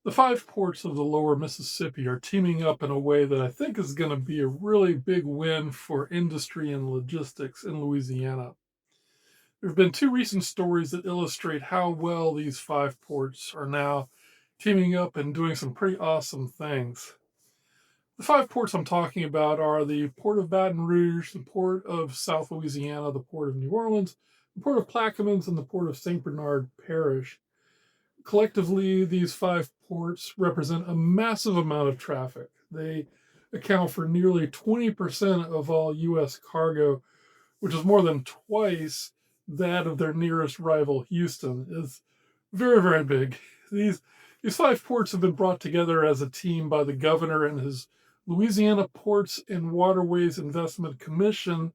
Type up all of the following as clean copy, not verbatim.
The five ports of the lower Mississippi are teaming up in a way that I think is going to be a really big win for industry and logistics in Louisiana. There have been two recent stories that illustrate how well these five ports are now teaming up and doing some pretty awesome things. The five ports I'm talking about are the Port of Baton Rouge, the Port of South Louisiana, the Port of New Orleans, the Port of Plaquemines, and the Port of St. Bernard Parish. Collectively, these five ports represent a massive amount of traffic. They account for nearly 20% of all U.S. cargo, which is more than twice that of their nearest rival, Houston. It's very, very big. These, these five ports have been brought together as a team by the governor and his Louisiana Ports and Waterways Investment Commission,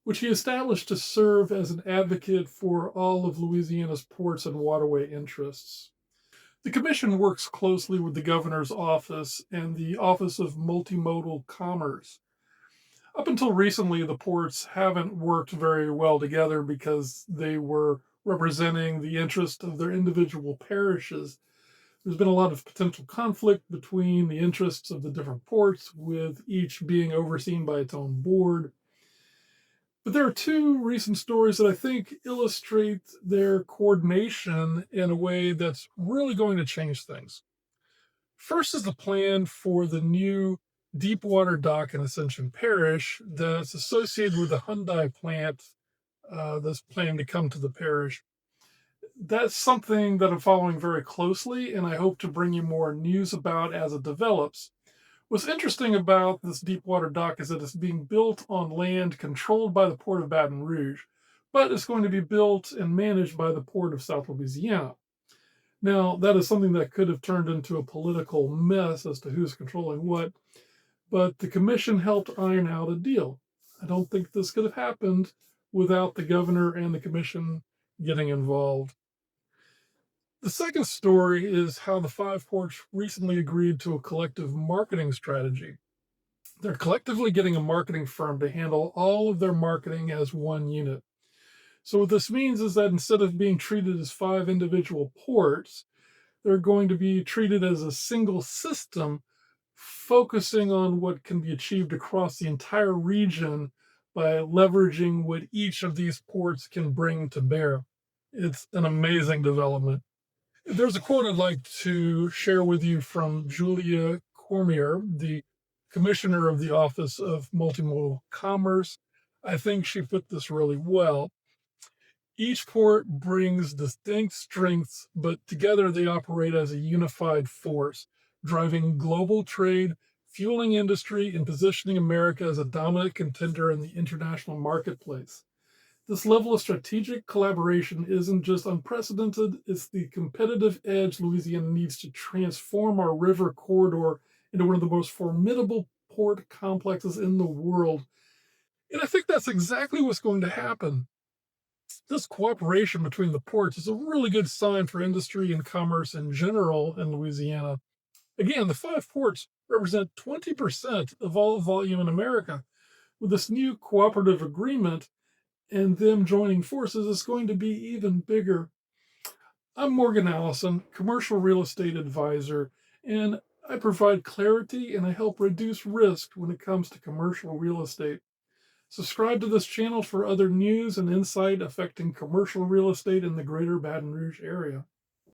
which he established to serve as an advocate for all of Louisiana's ports and waterway interests. The commission works closely with the governor's office and the Office of Multimodal Commerce. Up until recently, the ports haven't worked very well together because they were representing the interest of their individual parishes. There's been a lot of potential conflict between the interests of the different ports, with each being overseen by its own board. But there are two recent stories that I think illustrate their coordination in a way that's really going to change things. First is the plan for the new deepwater dock in Ascension Parish that's associated with the Hyundai plant that's planning to come to the parish. That's something that I'm following very closely, and I hope to bring you more news about as it develops. What's interesting about this deepwater dock is that it's being built on land controlled by the Port of Baton Rouge, but it's going to be built and managed by the Port of South Louisiana. Now, that is something that could have turned into a political mess as to who's controlling what, but the commission helped iron out a deal. I don't think this could have happened without the governor and the commission getting involved. The second story is how the five ports recently agreed to a collective marketing strategy. They're collectively getting a marketing firm to handle all of their marketing as one unit. So, what this means is that instead of being treated as five individual ports, they're going to be treated as a single system, focusing on what can be achieved across the entire region by leveraging what each of these ports can bring to bear. It's an amazing development. There's a quote I'd like to share with you from Julia Cormier, the commissioner of the Office of Multimodal Commerce. I think she put this really well. Each port brings distinct strengths, but together they operate as a unified force, driving global trade, fueling industry, and positioning America as a dominant contender in the international marketplace. This level of strategic collaboration isn't just unprecedented, it's the competitive edge Louisiana needs to transform our river corridor into one of the most formidable port complexes in the world. And I think that's exactly what's going to happen. This cooperation between the ports is a really good sign for industry and commerce in general in Louisiana. Again, the five ports represent 20% of all volume in America. With this new cooperative agreement and them joining forces, it's going to be even bigger. I'm Morgan Allison, commercial real estate advisor, and I provide clarity and I help reduce risk when it comes to commercial real estate. Subscribe to this channel for other news and insight affecting commercial real estate in the greater Baton Rouge area.